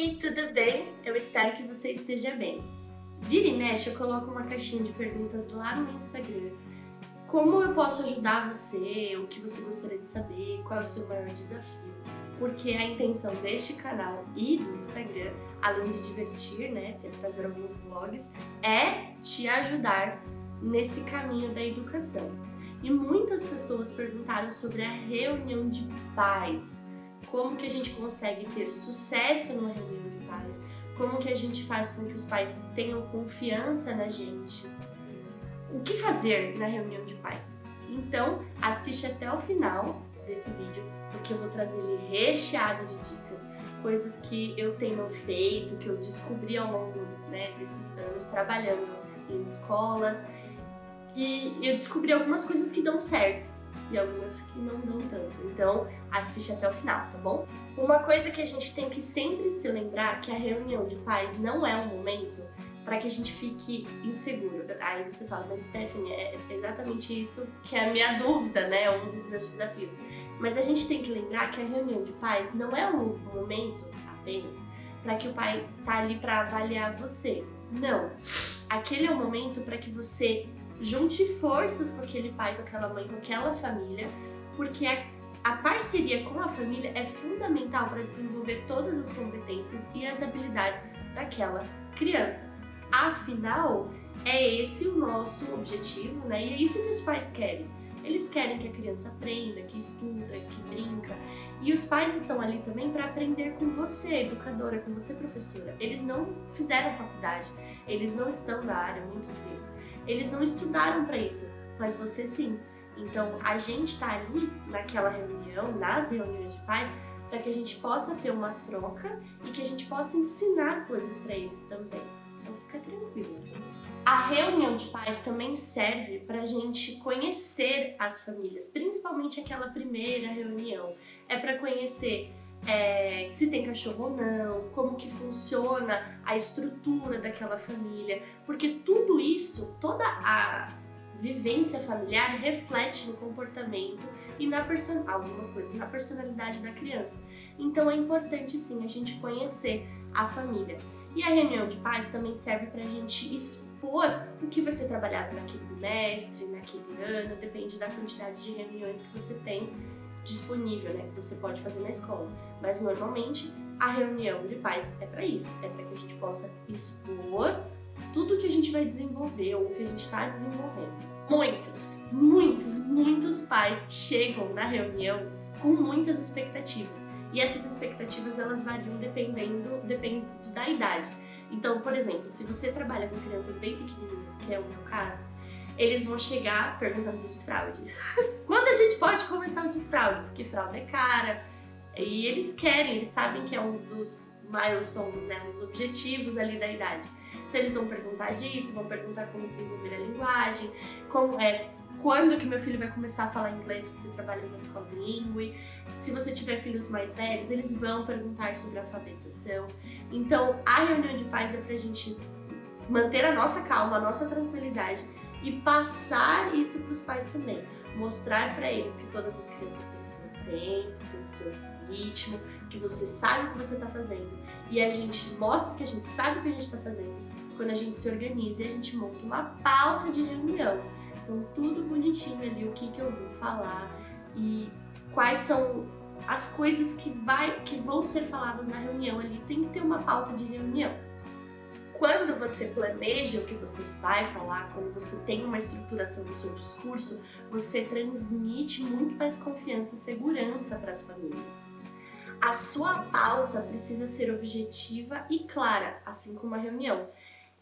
Oi, tudo bem? Eu espero que você esteja bem. Vira e mexe, eu coloco uma caixinha de perguntas lá no Instagram. Como eu posso ajudar você? O que você gostaria de saber? Qual é o seu maior desafio? Porque a intenção deste canal e do Instagram, além de divertir, né, trazer alguns vlogs, é te ajudar nesse caminho da educação. E muitas pessoas perguntaram sobre a reunião de pais. Como que a gente consegue ter sucesso numa reunião de pais? Como que a gente faz com que os pais tenham confiança na gente? O que fazer na reunião de pais? Então, assiste até o final desse vídeo, porque eu vou trazer ele recheado de dicas, coisas que eu tenho feito, que eu descobri ao longo, né, desses anos trabalhando em escolas, e eu descobri algumas coisas que dão certo e algumas que não dão tanto. Então, assiste até o final, tá bom? Uma coisa que a gente tem que sempre se lembrar é que a reunião de pais não é um momento para que a gente fique inseguro. Aí você fala, mas Stephanie, é exatamente isso que é a minha dúvida, né? Um dos meus desafios. Mas a gente tem que lembrar que a reunião de pais não é um momento apenas para que o pai tá ali para avaliar você. Não. Aquele é o momento para que você junte forças com aquele pai, com aquela mãe, com aquela família, porque a parceria com a família é fundamental para desenvolver todas as competências e as habilidades daquela criança. Afinal, é esse o nosso objetivo, né? E é isso que os pais querem. Eles querem que a criança aprenda, que estuda, que brinca. E os pais estão ali também para aprender com você, educadora, com você, professora. Eles não fizeram faculdade, eles não estão na área, muitos deles. Eles não estudaram para isso, mas você sim. Então, a gente está ali naquela reunião, nas reuniões de pais, para que a gente possa ter uma troca e que a gente possa ensinar coisas para eles também. Então, fica tranquilo. A reunião de pais também serve para a gente conhecer as famílias, principalmente aquela primeira reunião. É para conhecer se tem cachorro ou não, como que funciona a estrutura daquela família, porque tudo isso, toda a vivência familiar reflete no comportamento e algumas coisas na personalidade da criança. Então é importante sim a gente conhecer a família. E a reunião de pais também serve para a gente expor o que vai ser trabalhado naquele bimestre, naquele ano, depende da quantidade de reuniões que você tem disponível, né, que você pode fazer na escola. Mas normalmente a reunião de pais é para isso, é para que a gente possa expor tudo que a gente vai desenvolver ou que a gente está desenvolvendo. Muitos pais chegam na reunião com muitas expectativas. E essas expectativas elas variam depende da idade. Então, por exemplo, se você trabalha com crianças bem pequenininhas, que é o meu caso, eles vão chegar perguntando do desfraude. Quando a gente pode começar o desfraude? Porque fralda é cara e eles sabem que é um dos milestones, né, os objetivos ali da idade. Então eles vão perguntar disso, vão perguntar como desenvolver a linguagem, quando que meu filho vai começar a falar inglês se você trabalha numa escola bilíngue. Se você tiver filhos mais velhos, eles vão perguntar sobre a alfabetização. Então a reunião de pais é pra gente manter a nossa calma, a nossa tranquilidade e passar isso para os pais também. Mostrar para eles que todas as crianças têm seu tempo, têm seu ritmo, que você sabe o que você está fazendo. E a gente mostra que a gente sabe o que a gente está fazendo quando a gente se organiza e a gente monta uma pauta de reunião. Então tudo bonitinho ali, o que eu vou falar e quais são as coisas que vão ser faladas na reunião ali. Tem que ter uma pauta de reunião. Quando você planeja o que você vai falar, quando você tem uma estruturação do seu discurso, você transmite muito mais confiança e segurança para as famílias. A sua pauta precisa ser objetiva e clara, assim como a reunião.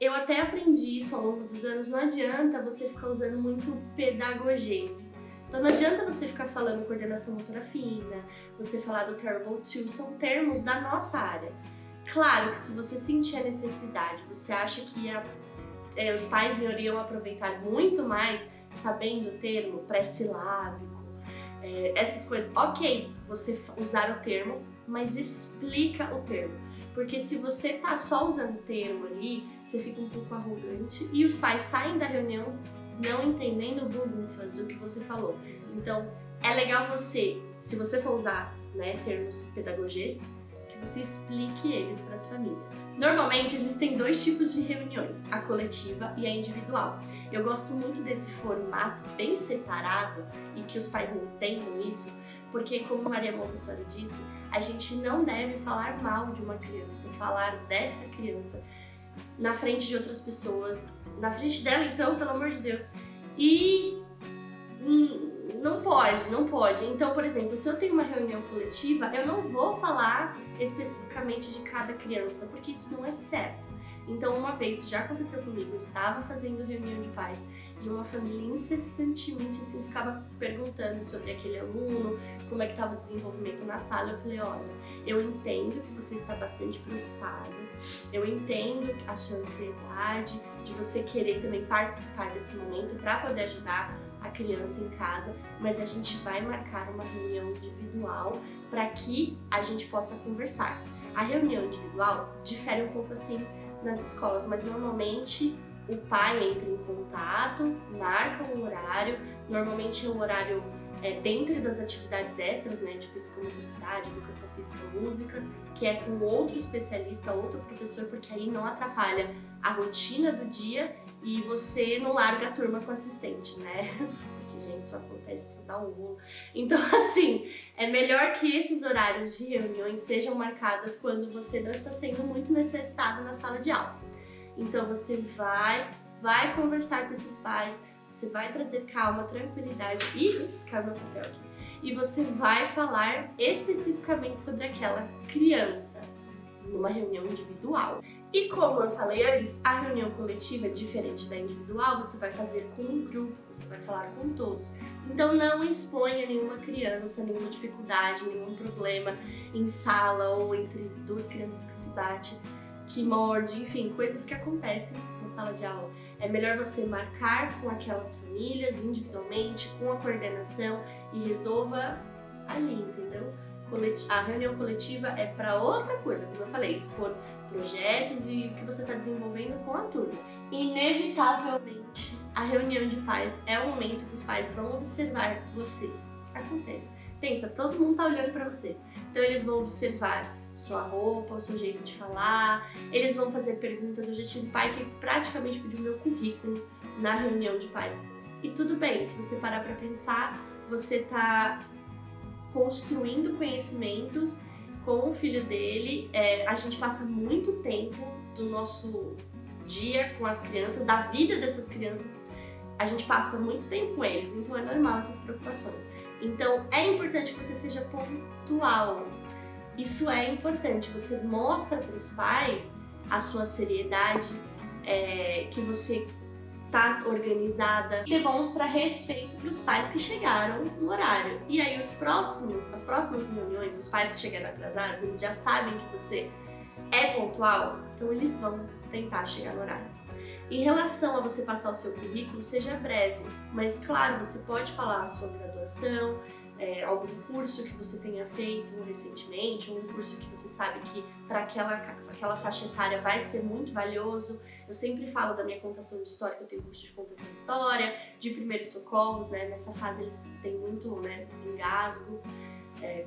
Eu até aprendi isso ao longo dos anos, não adianta você ficar usando muito pedagogês. Então não adianta você ficar falando coordenação motora fina, você falar do Terrible 2, são termos da nossa área. Claro que se você sentir a necessidade, você acha que os pais iriam aproveitar muito mais sabendo o termo pré-silábico, essas coisas, ok, você usar o termo, mas explica o termo. Porque se você tá só usando o termo ali, você fica um pouco arrogante e os pais saem da reunião não entendendo bulhufas o que você falou. Então, é legal você, se você for usar, né, termos pedagogês, que você explique eles para as famílias. Normalmente existem dois tipos de reuniões, a coletiva e a individual. Eu gosto muito desse formato bem separado e que os pais entendam isso, porque como Maria Montessori disse, a gente não deve falar mal de uma criança, falar dessa criança na frente de outras pessoas, na frente dela então, pelo amor de Deus. E não pode. Então, por exemplo, se eu tenho uma reunião coletiva, eu não vou falar especificamente de cada criança, porque isso não é certo. Então, uma vez, já aconteceu comigo, eu estava fazendo reunião de pais e uma família incessantemente assim, ficava perguntando sobre aquele aluno, como é que estava o desenvolvimento na sala. Eu falei, olha, eu entendo que você está bastante preocupado, eu entendo a sua ansiedade, de você querer também participar desse momento para poder ajudar a criança em casa, mas a gente vai marcar uma reunião individual para que a gente possa conversar. A reunião individual difere um pouco assim nas escolas, mas normalmente o pai entra em contato, marca um horário, normalmente é um horário dentro das atividades extras, né, de psicomotricidade, educação física e música, que é com outro especialista, outro professor, porque aí não atrapalha a rotina do dia e você não larga a turma com assistente, né? Porque, gente, isso acontece, isso dá um rolo. Então, assim, é melhor que esses horários de reuniões sejam marcados quando você não está sendo muito necessitado na sala de aula. Então, você vai conversar com esses pais, você vai trazer calma, tranquilidade e buscar meu papel aqui. E você vai falar especificamente sobre aquela criança numa reunião individual. E como eu falei antes, a reunião coletiva, diferente da individual, você vai fazer com um grupo, você vai falar com todos. Então não exponha nenhuma criança, nenhuma dificuldade, nenhum problema em sala ou entre duas crianças que se batem, que morde, enfim, coisas que acontecem na sala de aula. É melhor você marcar com aquelas famílias individualmente, com a coordenação e resolva ali, entendeu? A reunião coletiva é para outra coisa, como eu falei, expor projetos e o que você está desenvolvendo com a turma. Inevitavelmente, a reunião de pais é o momento que os pais vão observar você. Acontece. Pensa, todo mundo tá olhando para você. Então eles vão observar sua roupa, o seu jeito de falar, eles vão fazer perguntas. Eu já tive pai que praticamente pediu meu currículo na reunião de pais. E tudo bem, se você parar para pensar, você tá construindo conhecimentos com o filho dele. A gente passa muito tempo do nosso dia com as crianças, da vida dessas crianças, a gente passa muito tempo com eles, então é normal essas preocupações. Então é importante que você seja pontual. Isso é importante, você mostra para os pais a sua seriedade, que você tá organizada, e demonstra respeito para os pais que chegaram no horário. E aí as próximas reuniões, os pais que chegaram atrasados, eles já sabem que você é pontual, então eles vão tentar chegar no horário. Em relação a você passar o seu currículo, seja breve, mas claro, você pode falar a sua graduação, algum curso que você tenha feito recentemente, ou um curso que você sabe que para aquela faixa etária vai ser muito valioso. Eu sempre falo da minha contação de história, que eu tenho curso de contação de história, de primeiros socorros, né? Nessa fase eles têm muito, né, engasgo,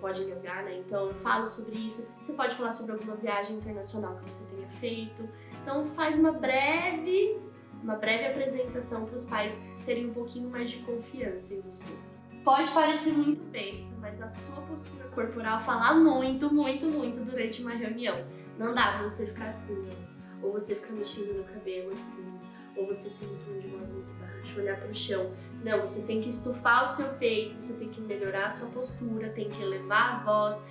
pode engasgar, né? Então eu falo sobre isso. Você pode falar sobre alguma viagem internacional que você tenha feito. Então faz uma breve apresentação para os pais terem um pouquinho mais de confiança em você. Pode parecer muito besta, mas a sua postura corporal fala muito, muito, muito durante uma reunião. Não dá pra você ficar assim, ó, ou você ficar mexendo no cabelo assim, ou você tem um tom de voz muito baixo, olhar pro chão. Não, você tem que estufar o seu peito, você tem que melhorar a sua postura, tem que elevar a voz,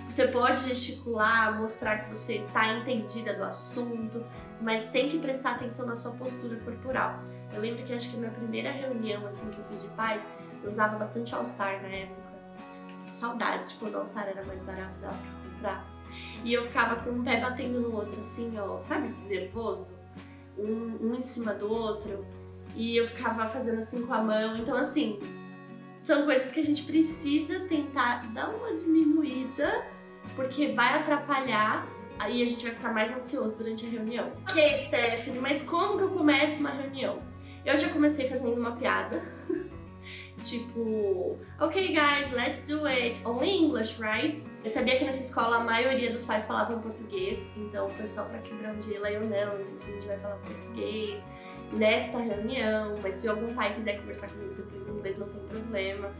você pode gesticular, mostrar que você tá entendida do assunto, mas tem que prestar atenção na sua postura corporal. Eu lembro que acho que na primeira reunião assim, que eu fiz de pais, eu usava bastante All-Star na época. Saudades de quando o All-Star era mais barato, dava pra comprar. E eu ficava com um pé batendo no outro assim, ó, sabe, nervoso? Um em cima do outro. E eu ficava fazendo assim com a mão. Então assim, são coisas que a gente precisa tentar dar uma diminuída, porque vai atrapalhar. Aí a gente vai ficar mais ansioso durante a reunião. Ok, Stephanie, mas como que eu começo uma reunião? Eu já comecei fazendo uma piada tipo, ok guys, let's do it, only English, right? Eu sabia que nessa escola a maioria dos pais falavam português, então foi só pra quebrar um gelo, aí eu não, a gente vai falar português nesta reunião, mas se algum pai quiser conversar comigo depois em inglês não tem problema.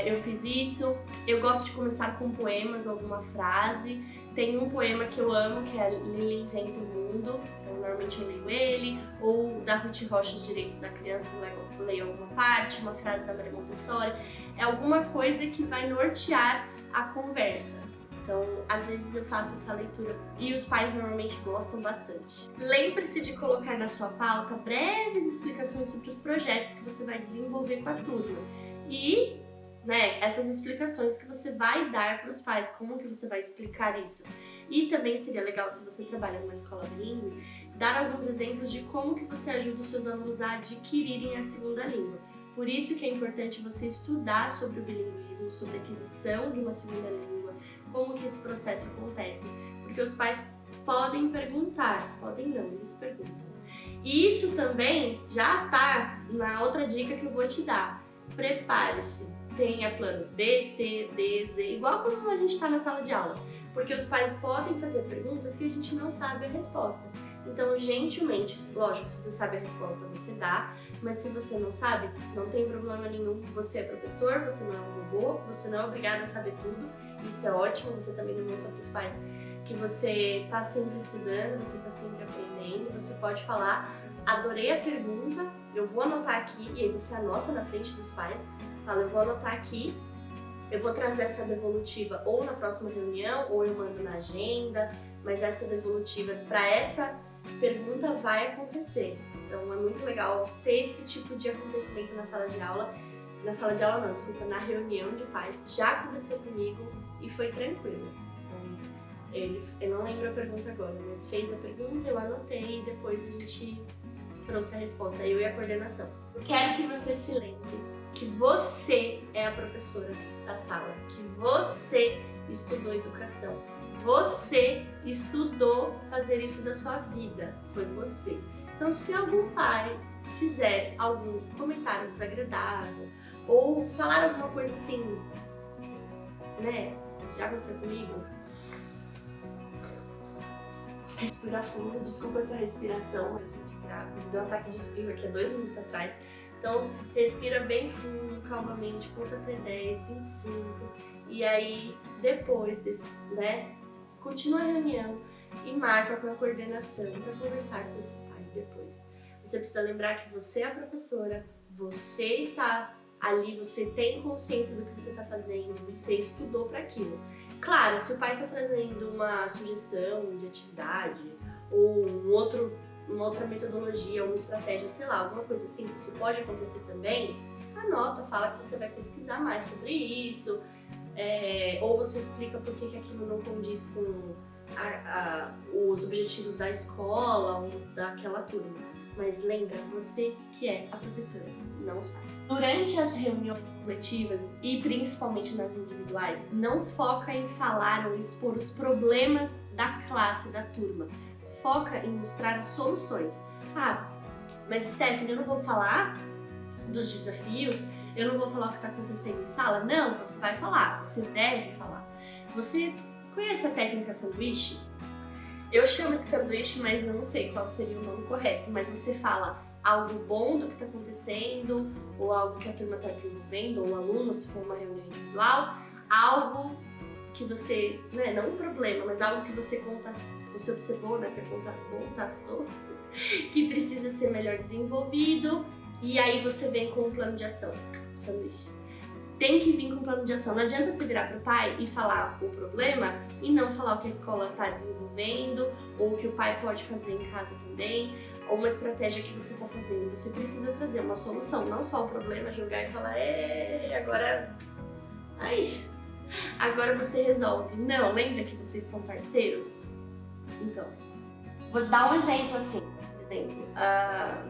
Eu fiz isso. Eu gosto de começar com poemas ou alguma frase. Tem um poema que eu amo, que é Lili Inventa o Mundo, então normalmente eu leio ele, ou da Ruth Rocha, Os Direitos da Criança, eu leio alguma parte, uma frase da Maria Montessori. É alguma coisa que vai nortear a conversa. Então, às vezes eu faço essa leitura e os pais normalmente gostam bastante. Lembre-se de colocar na sua pauta breves explicações sobre os projetos que você vai desenvolver com a turma. E essas explicações que você vai dar para os pais, como que você vai explicar isso. E também seria legal, se você trabalha numa escola bilíngue, dar alguns exemplos de como que você ajuda os seus alunos a adquirirem a segunda língua. Por isso que é importante você estudar sobre o bilinguismo, sobre a aquisição de uma segunda língua, como que esse processo acontece. Porque os pais podem perguntar, podem não, eles perguntam. E isso também já tá na outra dica que eu vou te dar. Prepare-se. Tenha planos B, C, D, Z, igual quando a gente está na sala de aula. Porque os pais podem fazer perguntas que a gente não sabe a resposta. Então, gentilmente, lógico, se você sabe a resposta, você dá. Mas se você não sabe, não tem problema nenhum. Você é professor, você não é um robô, você não é obrigado a saber tudo. Isso é ótimo, você também demonstra para os pais que você está sempre estudando, você está sempre aprendendo. Você pode falar, adorei a pergunta, eu vou anotar aqui, e aí você anota na frente dos pais. Fala, eu vou anotar aqui, eu vou trazer essa devolutiva ou na próxima reunião, ou eu mando na agenda, mas essa devolutiva para essa pergunta vai acontecer. Então é muito legal ter esse tipo de acontecimento na sala de aula. Na sala de aula não, desculpa, na reunião de pais. Já aconteceu comigo e foi tranquilo. Então, eu não lembro a pergunta agora, mas fez a pergunta, eu anotei e depois a gente trouxe a resposta, eu e a coordenação. Eu quero que você se lembre que você é a professora da sala, que você estudou educação, você estudou fazer isso da sua vida, foi você. Então, se algum pai fizer algum comentário desagradável ou falar alguma coisa assim, já aconteceu comigo? Respirar fundo, desculpa essa respiração, a gente deu um ataque de espirro aqui há 2 minutos atrás. Então, respira bem fundo, calmamente, conta até 10, 25. E aí, depois desse, continua a reunião e marca com a coordenação para conversar com esse pai depois. Você precisa lembrar que você é a professora, você está ali, você tem consciência do que você está fazendo, você estudou para aquilo. Claro, se o pai está trazendo uma sugestão de atividade ou uma outra metodologia, uma estratégia, sei lá, alguma coisa assim, que isso pode acontecer também, anota, fala que você vai pesquisar mais sobre isso, ou você explica por que aquilo não condiz com os objetivos da escola ou daquela turma. Mas lembra, você que é a professora, não os pais. Durante as reuniões coletivas e principalmente nas individuais, não foca em falar ou expor os problemas da classe, da turma. Foca em mostrar as soluções. Mas Stephanie, eu não vou falar dos desafios, eu não vou falar o que está acontecendo em sala? Não, você vai falar, você deve falar. Você conhece a técnica sanduíche? Eu chamo de sanduíche, mas não sei qual seria o nome correto, mas você fala algo bom do que está acontecendo, ou algo que a turma está desenvolvendo, ou o aluno, se for uma reunião individual, algo que você, não um problema, mas algo que você observou, você contastou, que precisa ser melhor desenvolvido, e aí você vem com um plano de ação, sanduíche. Tem que vir com um plano de ação. Não adianta você virar pro pai e falar o problema e não falar o que a escola está desenvolvendo, ou o que o pai pode fazer em casa também, ou uma estratégia que você está fazendo. Você precisa trazer uma solução, não só o problema, jogar e falar, agora você resolve. Não, lembra que vocês são parceiros? Então, vou dar um exemplo assim. Por exemplo, a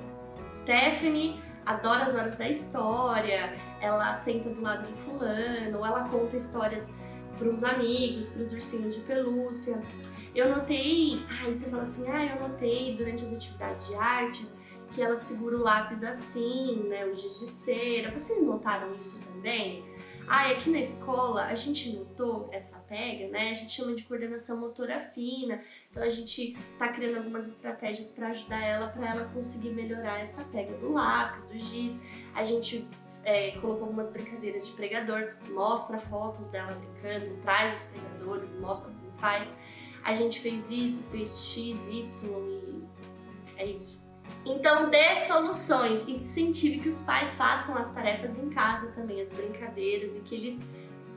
Stephanie adora as horas da história, ela senta do lado de fulano, ela conta histórias para os amigos, para os ursinhos de pelúcia. Eu notei, você fala assim, eu notei durante as atividades de artes que ela segura o lápis assim, né, o giz de cera. Vocês notaram isso também? Aqui na escola a gente notou essa pega, né? A gente chama de coordenação motora fina. Então a gente tá criando algumas estratégias para ajudar ela, para ela conseguir melhorar essa pega do lápis, do giz. A gente colocou algumas brincadeiras de pregador, mostra fotos dela brincando, traz os pregadores, mostra como faz. A gente fez isso, fez X, Y e é isso. Então dê soluções e incentive que os pais façam as tarefas em casa também, as brincadeiras, e que eles,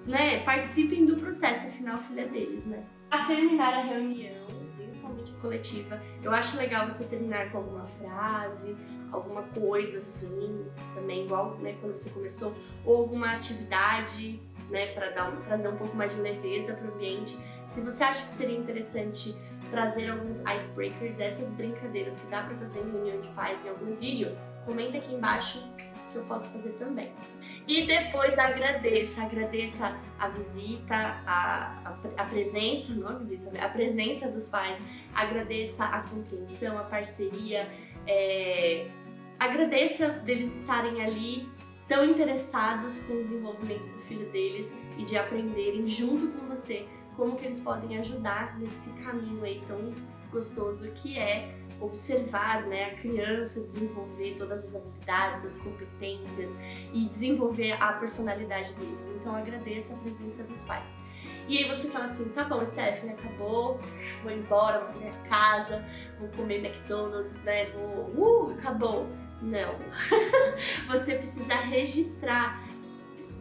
né, participem do processo, afinal a filha é deles, né? Para terminar a reunião, principalmente a coletiva, eu acho legal você terminar com alguma frase, alguma coisa assim, também igual, né, quando você começou, ou alguma atividade, né, para trazer um pouco mais de leveza para o ambiente. Se você acha que seria interessante trazer alguns icebreakers, essas brincadeiras que dá para fazer em reunião de pais em algum vídeo, comenta aqui embaixo que eu posso fazer também. E depois agradeça a visita, a presença, não a visita, né? A presença dos pais, agradeça a compreensão, a parceria, agradeça deles estarem ali tão interessados com o desenvolvimento do filho deles e de aprenderem junto com você como que eles podem ajudar nesse caminho aí tão gostoso que é observar, né, a criança desenvolver todas as habilidades, as competências e desenvolver a personalidade deles. Então agradeça a presença dos pais. E aí você fala assim, tá bom, Stephanie, acabou, vou embora, vou pra minha casa, vou comer McDonald's, né, acabou. Não. Você precisa registrar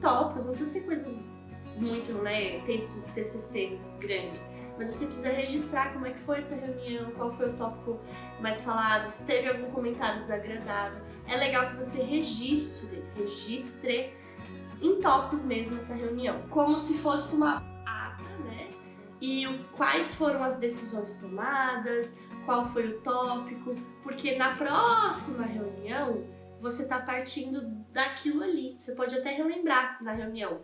tópicos, não precisa ser coisas muito, né, textos TCC grande, mas você precisa registrar como é que foi essa reunião, qual foi o tópico mais falado, se teve algum comentário desagradável. É legal que você registre em tópicos mesmo essa reunião, como se fosse uma ata, né, e quais foram as decisões tomadas, qual foi o tópico, porque na próxima reunião você está partindo daquilo ali, você pode até relembrar na reunião.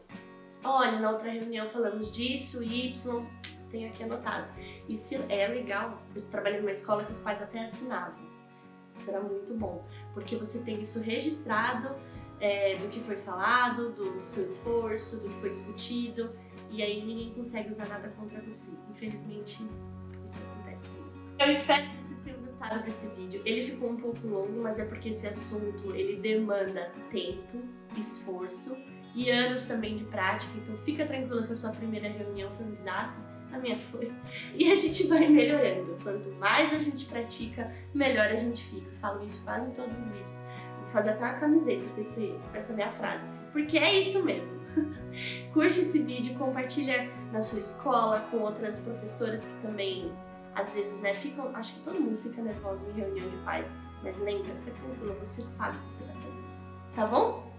Olha, na outra reunião falamos disso, Y, tenho aqui anotado. Isso é legal, eu trabalhei numa escola que os pais até assinavam. Isso era muito bom, porque você tem isso registrado, do que foi falado, do seu esforço, do que foi discutido, e aí ninguém consegue usar nada contra você. Infelizmente, isso acontece também. Eu espero que vocês tenham gostado desse vídeo. Ele ficou um pouco longo, mas é porque esse assunto, ele demanda tempo, esforço, e anos também de prática, então fica tranquila se a sua primeira reunião foi um desastre, a minha foi. E a gente vai melhorando. Quanto mais a gente pratica, melhor a gente fica. Eu falo isso quase em todos os vídeos. Vou fazer até uma camiseta com essa minha frase, porque é isso mesmo. Curte esse vídeo, compartilha na sua escola com outras professoras que também, às vezes, né, acho que todo mundo fica nervoso em reunião de pais, mas lembra, fica tranquila, você sabe o que você vai fazer, tá bom?